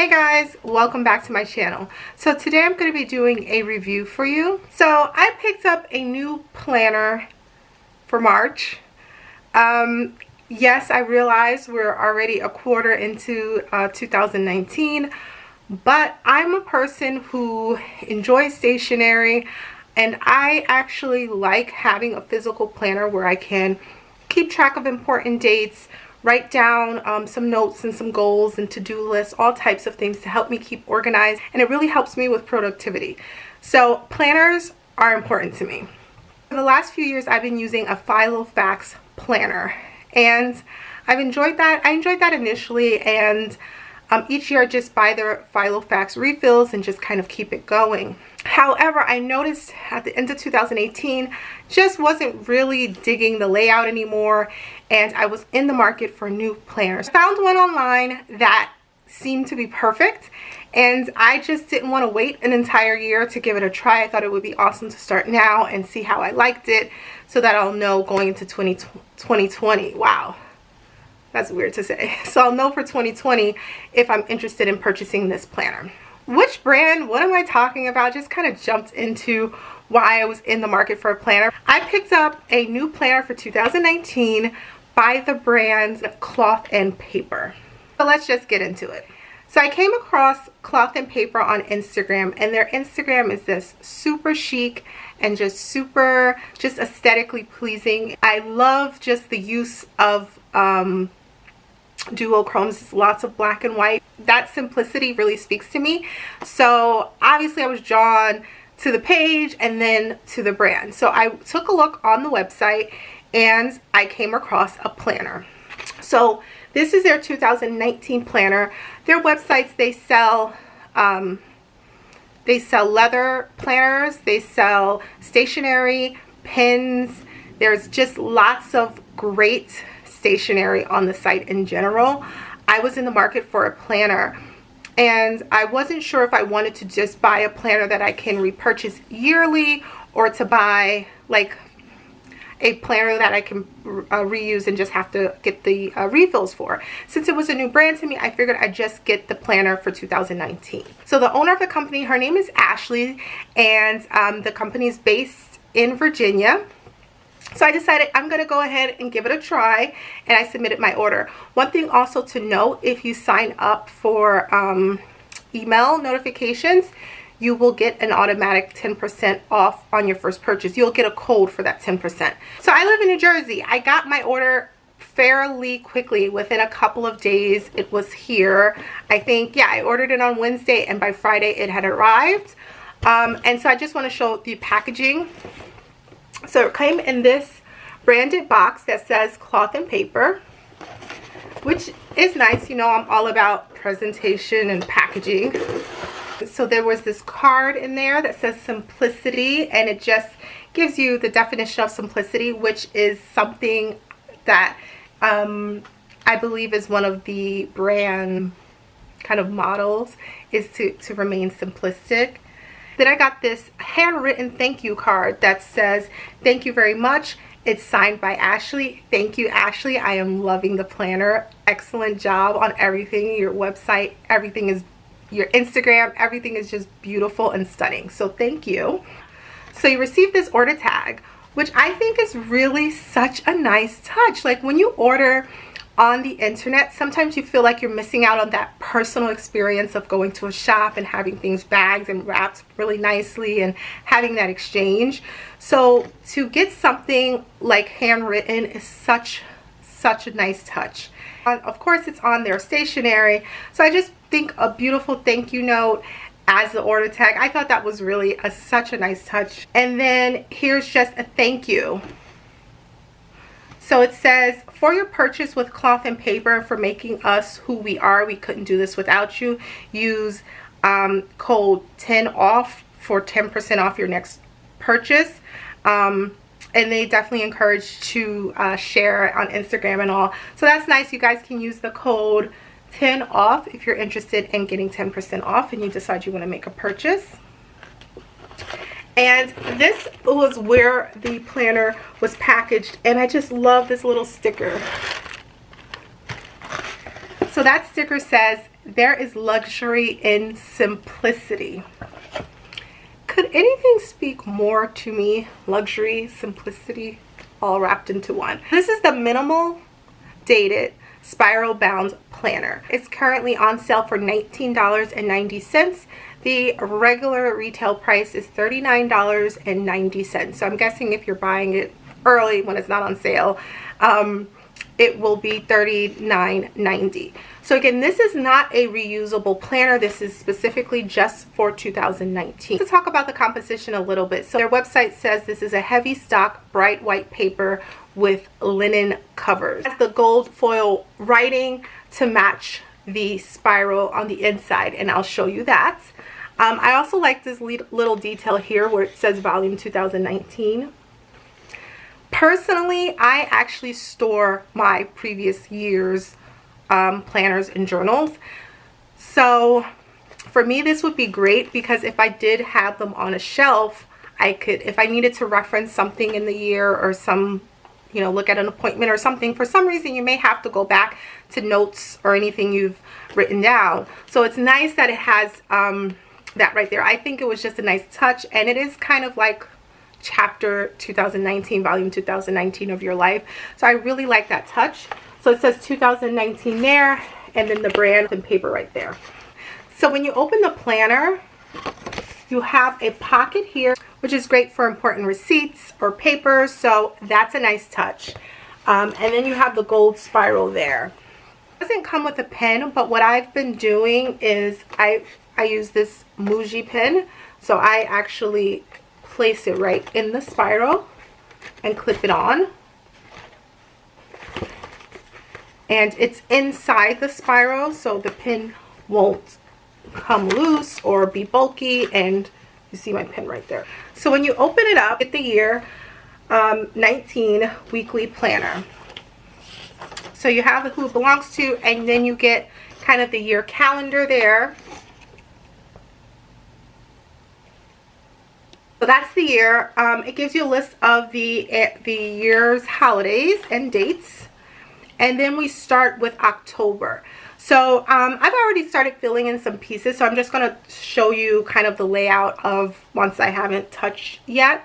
Hey guys, welcome back to my channel. So today I'm going to be doing a review for you. So I picked up a new planner for March. Yes, I realize we're already a quarter into 2019, but I'm a person who enjoys stationery, and I actually like having a physical planner where I can keep track of important dates, write down some notes and some goals and to-do lists, all types of things to help me keep organized, and it really helps me with productivity. So planners are important to me. For the last few years I've been using a Filofax planner, and I've enjoyed that. I enjoyed that initially, and each year I just buy their Filofax refills and just kind of keep it going. However, I noticed at the end of 2018 just wasn't really digging the layout anymore, and I was in the market for new planners. I found one online that seemed to be perfect, and I just didn't want to wait an entire year to give it a try. I thought it would be awesome to start now and see how I liked it so that I'll know going into 2020. Wow. That's weird to say. So I'll know for 2020 if I'm interested in purchasing this planner. Which brand? What am I talking about? Just kind of jumped into why I was in the market for a planner. I picked up a new planner for 2019 by the brand Cloth and Paper. So let's just get into it. So I came across Cloth and Paper on Instagram, and their Instagram is this super chic and just aesthetically pleasing. I love just the use of duochromes, lots of black and white. That simplicity really speaks to me. So obviously I was drawn to the page and then to the brand. So I took a look on the website and I came across a planner. So this is their 2019 planner. Their websites, they sell leather planners, they sell stationery, pens. There's just lots of great stationery on the site in general. I was in the market for a planner, and I wasn't sure if I wanted to just buy a planner that I can repurchase yearly, or to buy like a planner that I can reuse and just have to get the refills for. Since it was a new brand to me, I figured I'd just get the planner for 2019. So the owner of the company, her name is Ashley, and the company is based in Virginia. So I decided I'm going to go ahead and give it a try, and I submitted my order. One thing also to note, if you sign up for email notifications, you will get an automatic 10% off on your first purchase. You'll get a code for that 10%. So I live in New Jersey. I got my order fairly quickly. Within a couple of days, it was here. I think, yeah, I ordered it on Wednesday, and by Friday it had arrived. And so I just want to show the packaging. So it came in this branded box that says Cloth and Paper, which is nice. You know, I'm all about presentation and packaging. So there was this card in there that says simplicity, and it just gives you the definition of simplicity, which is something that I believe is one of the brand kind of models, is to remain simplistic. Then I got this handwritten thank you card that says, "Thank you very much." It's signed by Ashley. Thank you, Ashley. I am loving the planner. Excellent job on everything. Your website, everything is, your Instagram, everything is just beautiful and stunning. So thank you. So you received this order tag, which I think is really such a nice touch. Like when you order on the internet, sometimes you feel like you're missing out on that personal experience of going to a shop and having things bagged and wrapped really nicely and having that exchange. So to get something like handwritten is such a nice touch. Of course, it's on their stationery, so I just think a beautiful thank you note as the order tag. I thought that was really such a nice touch. And then here's just a thank you. So it says, "For your purchase with Cloth and Paper and for making us who we are, we couldn't do this without you. Use code 10OFF for 10% off your next purchase." And they definitely encourage to share on Instagram and all. So that's nice. You guys can use the code 10OFF if you're interested in getting 10% off and you decide you want to make a purchase. And this was where the planner was packaged, and I just love this little sticker. So that sticker says, there is luxury in simplicity. Could anything speak more to me? Luxury, simplicity, all wrapped into one. This is the minimal dated spiral bound planner. It's currently on sale for $19.90. The regular retail price is $39.90. So I'm guessing if you're buying it early when it's not on sale, it will be $39.90. So again, this is not a reusable planner. This is specifically just for 2019. Let's talk about the composition a little bit. So their website says this is a heavy stock, bright white paper with linen covers. It has the gold foil writing to match the spiral on the inside, and I'll show you that. I also like this little detail here where it says volume 2019. Personally, I actually store my previous year's planners and journals. So for me, this would be great because if I did have them on a shelf, I could, if I needed to reference something in the year or some, you know, look at an appointment or something, for some reason you may have to go back to notes or anything you've written down. So it's nice that it has that right there. I think it was just a nice touch, and it is kind of like chapter 2019, volume 2019 of your life. So I really like that touch. So it says 2019 there, and then the brand and paper right there. So when you open the planner, you have a pocket here, which is great for important receipts or papers. So that's a nice touch. And then you have the gold spiral there. It doesn't come with a pen, but what I've been doing is I use this Muji pen. So I actually place it right in the spiral and clip it on. And it's inside the spiral, so the pin won't come loose or be bulky, and you see my pin right there. So when you open it up, get the year 19 weekly planner. So you have who it belongs to, and then you get kind of the year calendar there. So that's the year. It gives you a list of the year's holidays and dates. And then we start with October. So I've already started filling in some pieces, so I'm just going to show you kind of the layout of ones I haven't touched yet.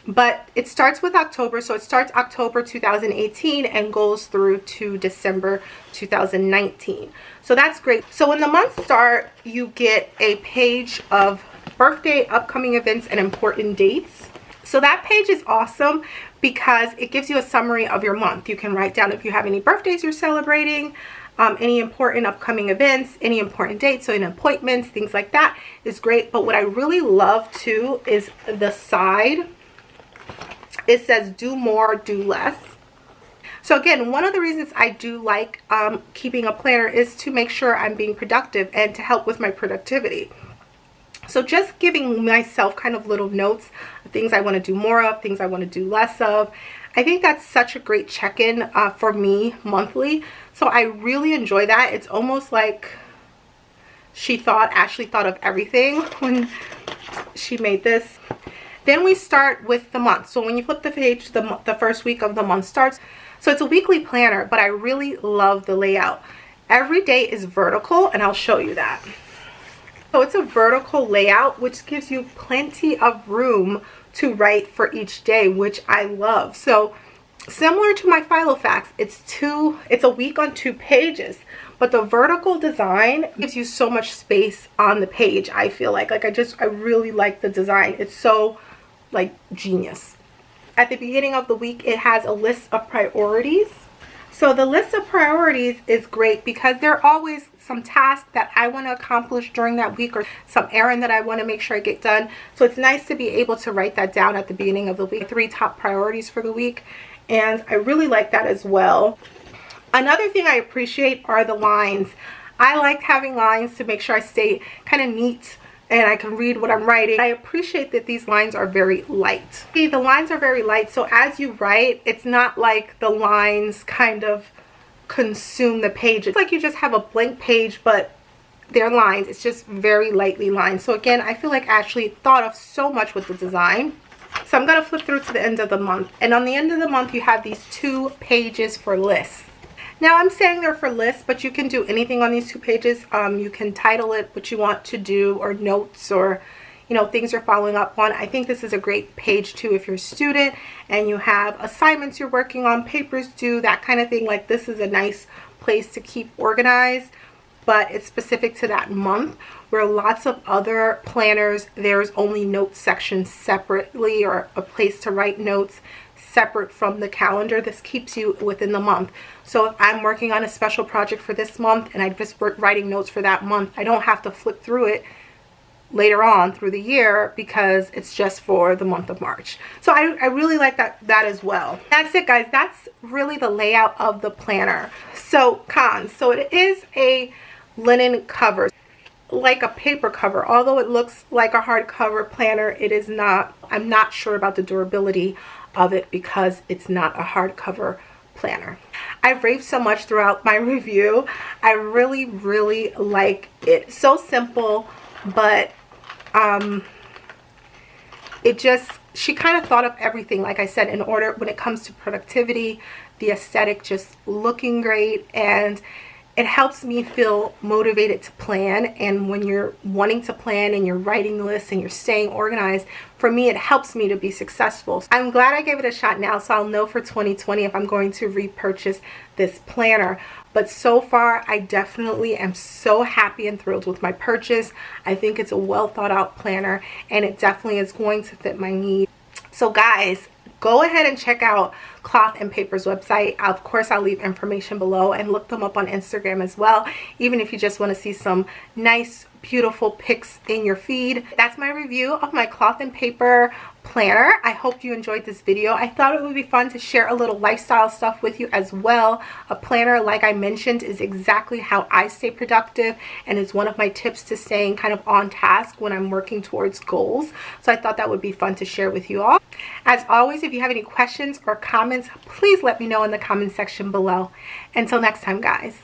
But it starts with October, so it starts October 2018 and goes through to December 2019. So that's great. So when the months start, you get a page of birthday, upcoming events, and important dates. So that page is awesome because it gives you a summary of your month. You can write down if you have any birthdays you're celebrating, any important upcoming events, any important dates, so any appointments, things like that is great. But what I really love too is the side. It says do more, do less. So again, one of the reasons I do like keeping a planner is to make sure I'm being productive and to help with my productivity. So just giving myself kind of little notes of things I want to do more of, things I want to do less of. I think that's such a great check-in for me monthly. So I really enjoy that. It's almost like Ashley thought of everything when she made this. Then we start with the month. So when you flip the page, the first week of the month starts. So it's a weekly planner, but I really love the layout. Every day is vertical, and I'll show you that. So it's a vertical layout, which gives you plenty of room to write for each day, which I love. So similar to my Filofax, it's a week on 2 pages, but the vertical design gives you so much space on the page. I feel like I really like the design. It's so like genius. At the beginning of the week, it has a list of priorities. So the list of priorities is great because there are always some tasks that I want to accomplish during that week or some errand that I want to make sure I get done. So it's nice to be able to write that down at the beginning of the week. 3 top priorities for the week. And I really like that as well. Another thing I appreciate are the lines. I like having lines to make sure I stay kind of neat and I can read what I'm writing. I appreciate that these lines are very light. See, the lines are very light, so as you write, it's not like the lines kind of consume the page. It's like you just have a blank page, but they're lines. It's just very lightly lined. So again, I feel like Ashley thought of so much with the design. So I'm going to flip through to the end of the month. And on the end of the month, you have these 2 pages for lists. Now I'm saying they're for lists, but you can do anything on these 2 pages. You can title it what you want to do, or notes, or things you're following up on. I think this is a great page too if you're a student and you have assignments you're working on, papers due, that kind of thing. Like, this is a nice place to keep organized, but it's specific to that month, where lots of other planners, there's only notes sections separately, or a place to write notes separate from the calendar. This keeps you within the month. So if I'm working on a special project for this month and I just work writing notes for that month, I don't have to flip through it later on through the year, because it's just for the month of March. So I really like that as well. That's it, guys. That's really the layout of the planner. So cons. So it is a linen cover, like a paper cover. Although it looks like a hardcover planner, it is not. I'm not sure about the durability of it because it's not a hardcover planner. I've raved so much throughout my review. I really like it. So simple, but she kind of thought of everything, like I said, in order when it comes to productivity, the aesthetic, just looking great, and it helps me feel motivated to plan. And when you're wanting to plan and you're writing lists and you're staying organized, for me, it helps me to be successful. I'm glad I gave it a shot now, so I'll know for 2020 if I'm going to repurchase this planner. But so far, I definitely am so happy and thrilled with my purchase. I think it's a well thought out planner, and it definitely is going to fit my needs. So guys, go ahead and check out Cloth and Paper's website. Of course, I'll leave information below, and look them up on Instagram as well, even if you just want to see some nice, beautiful pics in your feed. That's my review of my Cloth and Paper planner. I hope you enjoyed this video. I thought it would be fun to share a little lifestyle stuff with you as well. A planner, like I mentioned, is exactly how I stay productive, and it's one of my tips to staying kind of on task when I'm working towards goals. So I thought that would be fun to share with you all. As always, if you have any questions or comments, please let me know in the comment section below. Until next time, guys.